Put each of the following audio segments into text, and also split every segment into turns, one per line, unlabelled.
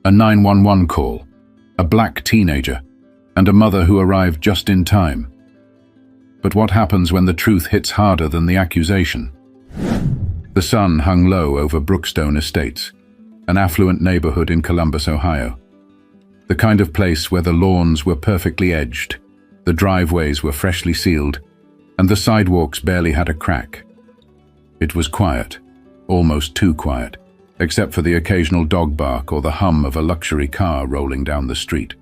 A 911 call, a black teenager, and a mother who arrived just in time. But what happens when the truth hits harder than the accusation? The sun hung low over Brookstone Estates, an affluent neighborhood in Columbus, Ohio. The kind of place where the lawns were perfectly edged, the driveways were freshly sealed, and the sidewalks barely had a crack. It was quiet, almost too quiet, except for the occasional dog bark or the hum of a luxury car rolling down the street.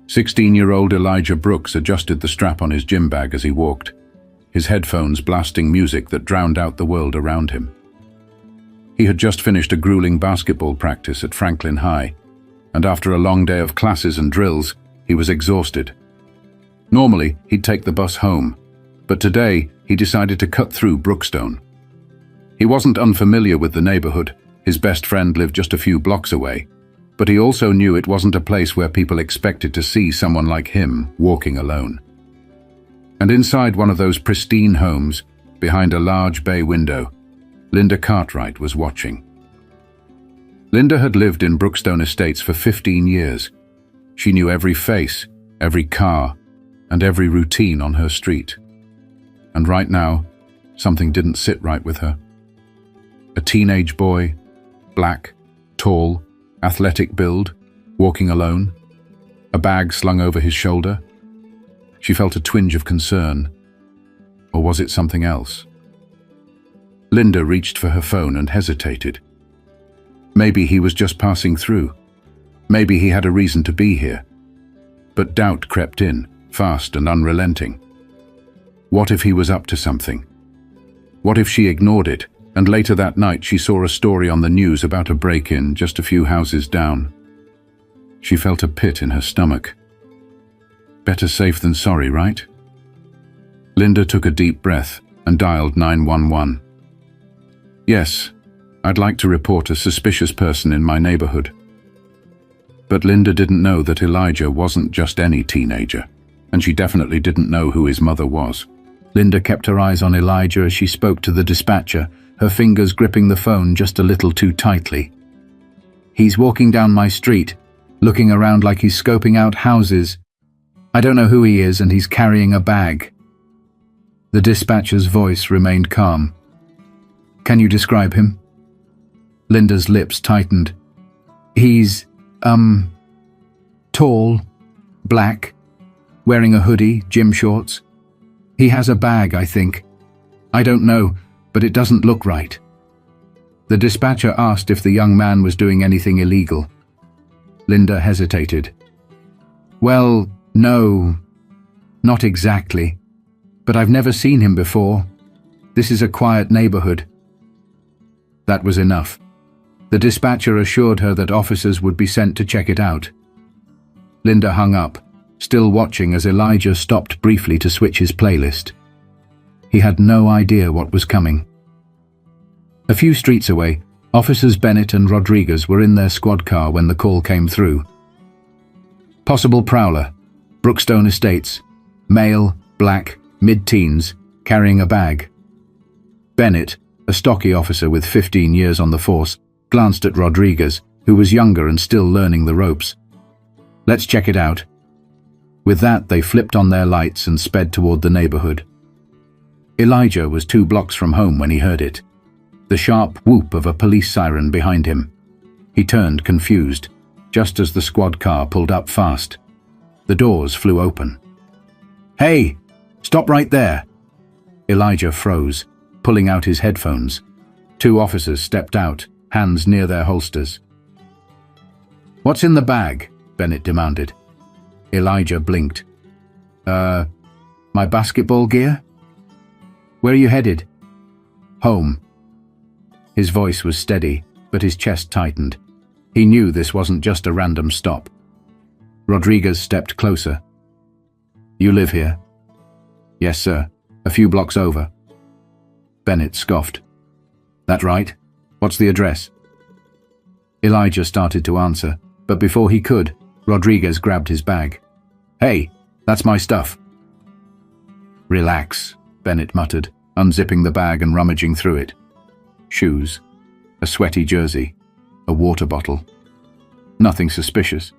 16-year-old Elijah Brooks adjusted the strap on his gym bag as he walked, his headphones blasting music that drowned out the world around him. He had just finished a grueling basketball practice at Franklin High, and after a long day of classes and drills, he was exhausted. Normally, he'd take the bus home, but today he decided to cut through Brookstone. He wasn't unfamiliar with the neighborhood. His best friend lived just a few blocks away, but he also knew it wasn't a place where people expected to see someone like him walking alone. And inside one of those pristine homes, behind a large bay window, Linda Cartwright was watching. Linda had lived in Brookstone Estates for 15 years. She knew every face, every car, and every routine on her street. And right now, something didn't sit right with her. A teenage boy, black, tall, athletic build, walking alone, a bag slung over his shoulder. She felt a twinge of concern. Or was it something else? Linda reached for her phone and hesitated. Maybe he was just passing through. Maybe he had a reason to be here. But doubt crept in, fast and unrelenting. What if he was up to something? What if she ignored it, and later that night she saw a story on the news about a break-in just a few houses down? She felt a pit in her stomach. Better safe than sorry, right? Linda took a deep breath and dialed 911. Yes, I'd like to report a suspicious person in my neighborhood. But Linda didn't know that Elijah wasn't just any teenager, and she definitely didn't know who his mother was. Linda kept her eyes on Elijah as she spoke to the dispatcher, her fingers gripping the phone just a little too tightly. He's walking down my street, looking around like he's scoping out houses. I don't know who he is, and he's carrying a bag. The dispatcher's voice remained calm. Can you describe him? Linda's lips tightened. He's, tall, black, wearing a hoodie, gym shorts. He has a bag, I think. I don't know, but it doesn't look right. The dispatcher asked if the young man was doing anything illegal. Linda hesitated. Well, no, not exactly. But I've never seen him before. This is a quiet neighborhood. That was enough. The dispatcher assured her that officers would be sent to check it out. Linda hung up, still watching as Elijah stopped briefly to switch his playlist. He had no idea what was coming. A few streets away, Officers Bennett and Rodriguez were in their squad car when the call came through. Possible prowler, Brookstone Estates, male, black, mid-teens, carrying a bag. Bennett, a stocky officer with 15 years on the force, glanced at Rodriguez, who was younger and still learning the ropes. Let's check it out. With that, they flipped on their lights and sped toward the neighborhood. Elijah was 2 blocks from home when he heard it. The sharp whoop of a police siren behind him. He turned, confused, just as the squad car pulled up fast. The doors flew open. Hey! Stop right there! Elijah froze, pulling out his headphones. 2 officers stepped out, hands near their holsters. What's in the bag? Bennett demanded. Elijah blinked. My basketball gear? Where are you headed? Home. His voice was steady, but his chest tightened. He knew this wasn't just a random stop. Rodriguez stepped closer. You live here? Yes, sir. A few blocks over. Bennett scoffed. That right? What's the address? Elijah started to answer, but before he could, Rodriguez grabbed his bag. Hey, that's my stuff. Relax, Bennett muttered, unzipping the bag and rummaging through it. Shoes, a sweaty jersey, a water bottle. Nothing suspicious.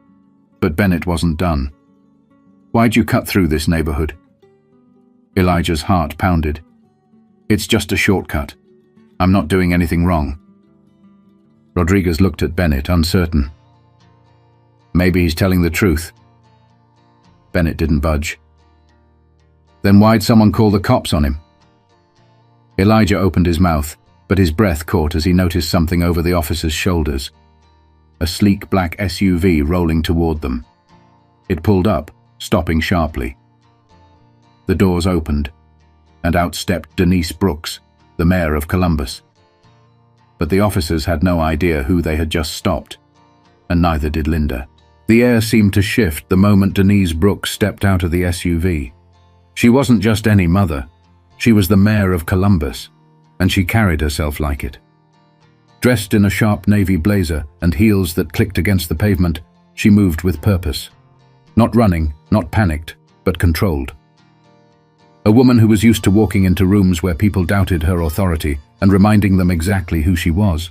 But Bennett wasn't done. "Why'd you cut through this neighborhood?" Elijah's heart pounded. "It's just a shortcut. I'm not doing anything wrong." Rodriguez looked at Bennett, uncertain. "Maybe he's telling the truth." Bennett didn't budge. "Then why'd someone call the cops on him?" Elijah opened his mouth, but his breath caught as he noticed something over the officer's shoulders. A sleek black SUV rolling toward them. It pulled up, stopping sharply. The doors opened, and out stepped Denise Brooks, the mayor of Columbus. But the officers had no idea who they had just stopped, and neither did Linda. The air seemed to shift the moment Denise Brooks stepped out of the SUV. She wasn't just any mother. She was the mayor of Columbus, and she carried herself like it. Dressed in a sharp navy blazer and heels that clicked against the pavement, she moved with purpose. Not running, not panicked, but controlled. A woman who was used to walking into rooms where people doubted her authority and reminding them exactly who she was.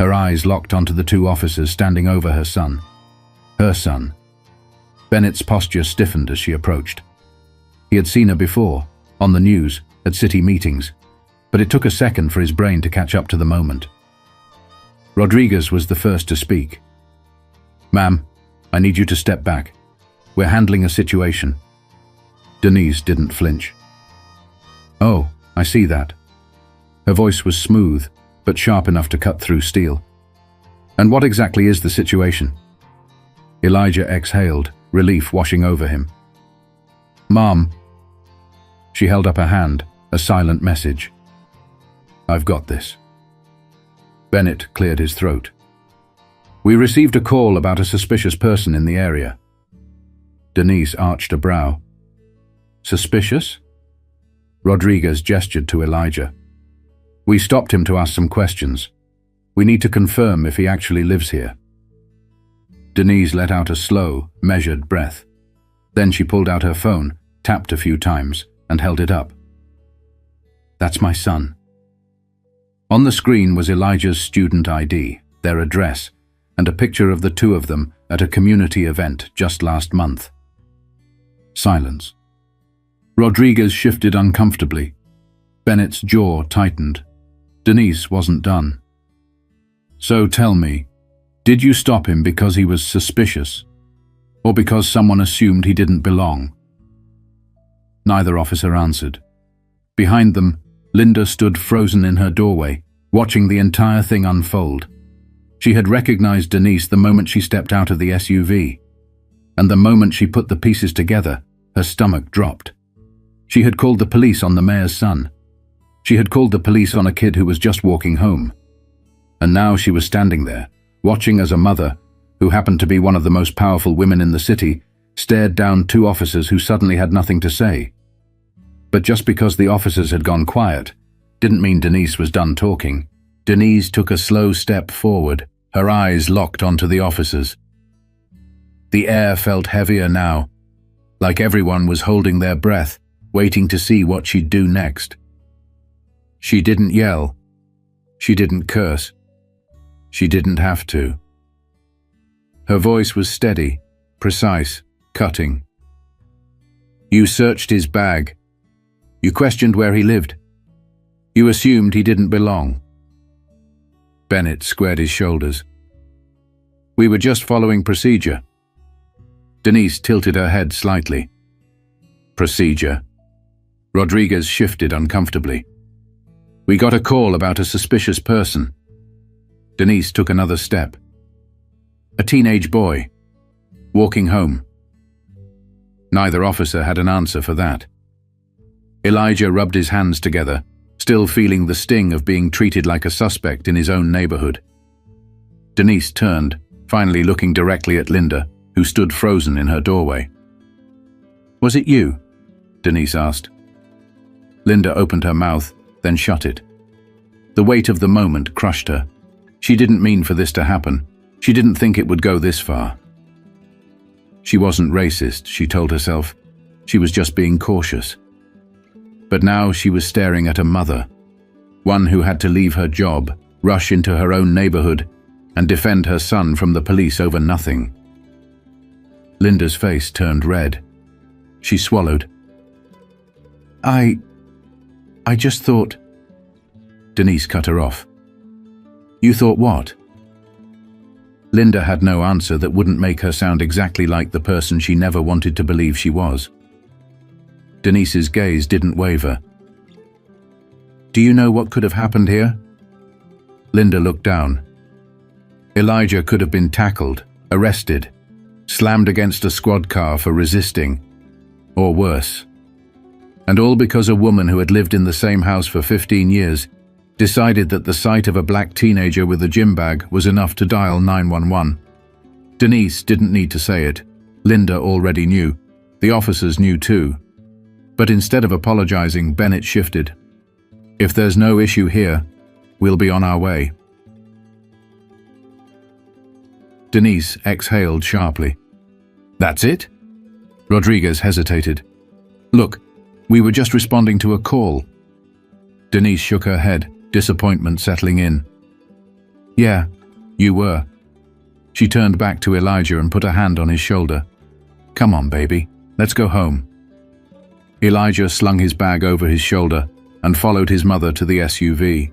Her eyes locked onto the two officers standing over her son. Her son. Bennett's posture stiffened as she approached. He had seen her before, on the news, at city meetings, but it took a second for his brain to catch up to the moment. Rodriguez was the first to speak. "Ma'am, I need you to step back. We're handling a situation." Denise didn't flinch. "Oh, I see that." Her voice was smooth, but sharp enough to cut through steel. "And what exactly is the situation?" Elijah exhaled, relief washing over him. "Mom." She held up a hand, a silent message. "I've got this." Bennett cleared his throat. "We received a call about a suspicious person in the area." Denise arched a brow. "Suspicious?" Rodriguez gestured to Elijah. "We stopped him to ask some questions. We need to confirm if he actually lives here." Denise let out a slow, measured breath. Then she pulled out her phone, tapped a few times, and held it up. "That's my son." On the screen was Elijah's student ID, their address, and a picture of the two of them at a community event just last month. Silence. Rodriguez shifted uncomfortably. Bennett's jaw tightened. Denise wasn't done. "So tell me, did you stop him because he was suspicious, or because someone assumed he didn't belong?" Neither officer answered. Behind them, Linda stood frozen in her doorway, watching the entire thing unfold. She had recognized Denise the moment she stepped out of the SUV, and the moment she put the pieces together, her stomach dropped. She had called the police on the mayor's son. She had called the police on a kid who was just walking home. And now she was standing there, watching as a mother, who happened to be one of the most powerful women in the city, stared down two officers who suddenly had nothing to say. But just because the officers had gone quiet, didn't mean Denise was done talking. Denise took a slow step forward, her eyes locked onto the officers. The air felt heavier now, like everyone was holding their breath, waiting to see what she'd do next. She didn't yell. She didn't curse. She didn't have to. Her voice was steady, precise, cutting. "You searched his bag. You questioned where he lived. You assumed he didn't belong." Bennett squared his shoulders. "We were just following procedure." Denise tilted her head slightly. "Procedure?" Rodriguez shifted uncomfortably. "We got a call about a suspicious person." Denise took another step. "A teenage boy, walking home." Neither officer had an answer for that. Elijah rubbed his hands together, still feeling the sting of being treated like a suspect in his own neighborhood. Denise turned, finally looking directly at Linda, who stood frozen in her doorway. "Was it you?" Denise asked. Linda opened her mouth, then shut it. The weight of the moment crushed her. She didn't mean for this to happen. She didn't think it would go this far. She wasn't racist, she told herself. She was just being cautious. But now she was staring at a mother, one who had to leave her job, rush into her own neighborhood, and defend her son from the police over nothing. Linda's face turned red. She swallowed. I just thought... Denise cut her off. You thought what? Linda had no answer that wouldn't make her sound exactly like the person she never wanted to believe she was. Denise's gaze didn't waver. Do you know what could have happened here? Linda looked down. Elijah could have been tackled, arrested, slammed against a squad car for resisting, or worse. And all because a woman who had lived in the same house for 15 years decided that the sight of a black teenager with a gym bag was enough to dial 911. Denise didn't need to say it. Linda already knew. The officers knew too. But instead of apologizing, Bennett shifted. If there's no issue here, we'll be on our way. Denise exhaled sharply. That's it? Rodriguez hesitated. Look, we were just responding to a call. Denise shook her head, disappointment settling in. Yeah, you were. She turned back to Elijah and put a hand on his shoulder. Come on, baby, let's go home. Elijah slung his bag over his shoulder and followed his mother to the SUV.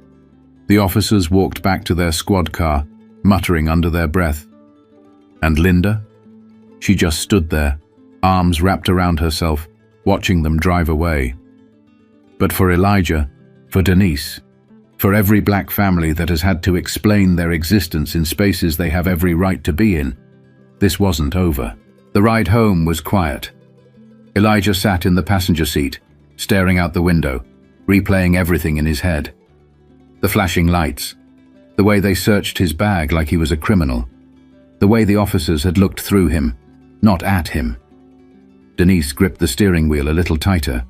The officers walked back to their squad car, muttering under their breath. And Linda? She just stood there, arms wrapped around herself, watching them drive away. But for Elijah, for Denise, for every black family that has had to explain their existence in spaces they have every right to be in, this wasn't over. The ride home was quiet. Elijah sat in the passenger seat, staring out the window, replaying everything in his head. The flashing lights, the way they searched his bag like he was a criminal, the way the officers had looked through him, not at him. Denise gripped the steering wheel a little tighter.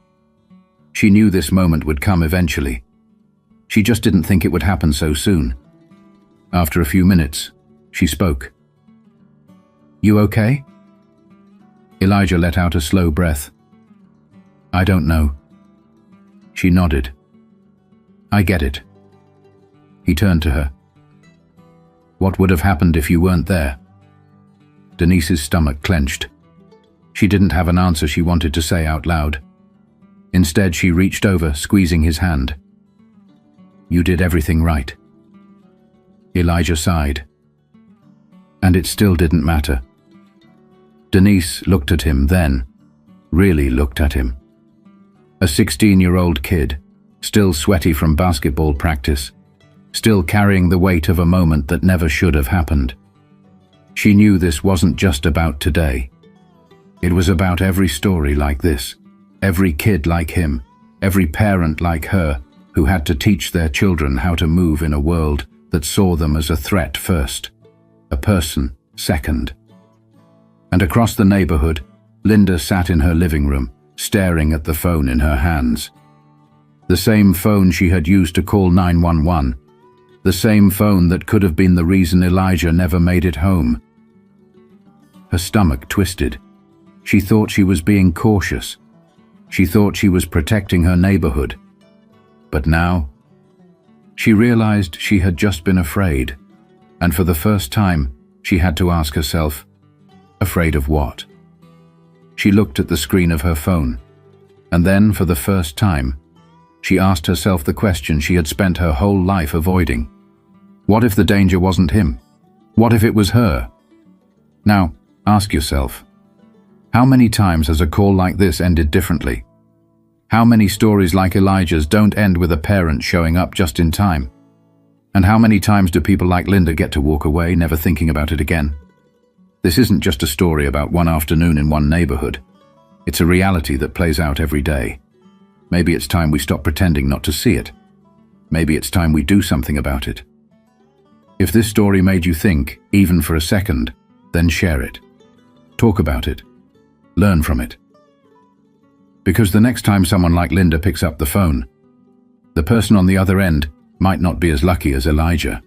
She knew this moment would come eventually. She just didn't think it would happen so soon. After a few minutes, she spoke. You okay? Elijah let out a slow breath. I don't know. She nodded. I get it. He turned to her. What would have happened if you weren't there? Denise's stomach clenched. She didn't have an answer she wanted to say out loud. Instead, she reached over, squeezing his hand. You did everything right. Elijah sighed. And it still didn't matter. Denise looked at him then, really looked at him. A 16-year-old kid, still sweaty from basketball practice, still carrying the weight of a moment that never should have happened. She knew this wasn't just about today. It was about every story like this, every kid like him, every parent like her who had to teach their children how to move in a world that saw them as a threat first, a person second. And across the neighborhood, Linda sat in her living room, staring at the phone in her hands. The same phone she had used to call 911, the same phone that could have been the reason Elijah never made it home. Her stomach twisted. She thought she was being cautious. She thought she was protecting her neighborhood. But now, she realized she had just been afraid, and for the first time, she had to ask herself, afraid of what? She looked at the screen of her phone, and then, for the first time, she asked herself the question she had spent her whole life avoiding. What if the danger wasn't him? What if it was her? Now, ask yourself, how many times has a call like this ended differently? How many stories like Elijah's don't end with a parent showing up just in time? And how many times do people like Linda get to walk away, never thinking about it again? This isn't just a story about one afternoon in one neighborhood. It's a reality that plays out every day. Maybe it's time we stop pretending not to see it. Maybe it's time we do something about it. If this story made you think, even for a second, then share it. Talk about it. Learn from it. Because the next time someone like Linda picks up the phone, the person on the other end might not be as lucky as Elijah.